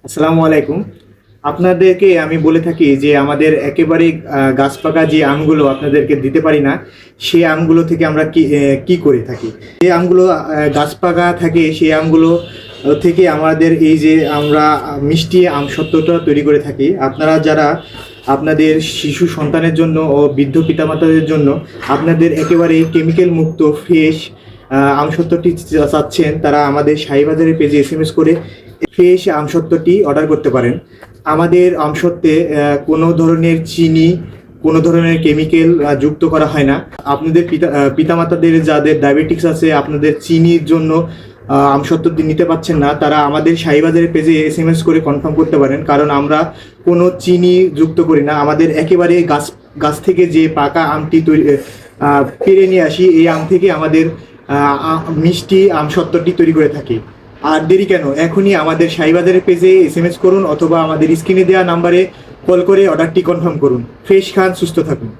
আসসালামু আলাইকুম। আপনাদেরকে আমি বলে থাকি যে আমাদের একেবারে গাছ পাকা যে আমগুলো আপনাদেরকে দিতে পারি না, সেই আমগুলো থেকে আমরা কি করে থাকি। যে আমগুলো গাছ পাকা থাকে সেই আমগুলো থেকে আমাদের এই যে আমরা মিষ্টি আম সত্ত্বটা তৈরি করে থাকি। আপনারা যারা আপনাদের শিশু সন্তানের জন্য ও বৃদ্ধ পিতামাতাদের জন্য আপনাদের একেবারে কেমিক্যাল মুক্ত ফ্রেশ আমসত্ত্বটি চাচ্ছেন, তারা আমাদের শাহীবাজারের পেজে এসএমএস করে ফ্রেশ আমসত্ত্বটি অর্ডার করতে পারেন। আমাদের আমসত্ত্বে কোনো ধরনের চিনি, কোনো ধরনের কেমিক্যাল যুক্ত করা হয় না। আপনাদের পিতামাতাদের যাদের ডায়াবেটিক্স আছে, আপনাদের চিনির জন্য আমসত্ত্ব নিতে পারছেন না, তারা আমাদের শাহীবাজারের পেজে এসএমএস করে কনফার্ম করতে পারেন। কারণ আমরা কোনো চিনি যুক্ত করি না। আমাদের একেবারে গাছ থেকে যে পাকা আমটি পেড়ে নিয়ে আসি, এই আম থেকে আমাদের মিষ্টি আমসত্ত্বটি তৈরি করে থাকি। আর দেরি কেন, এখনই আমাদের শাহীবাজারের পেজে এসএমএস করুন অথবা আমাদের স্ক্রিনে দেওয়া নাম্বারে কল করে অর্ডারটি কনফার্ম করুন। ফ্রেশ খান, সুস্থ থাকুন।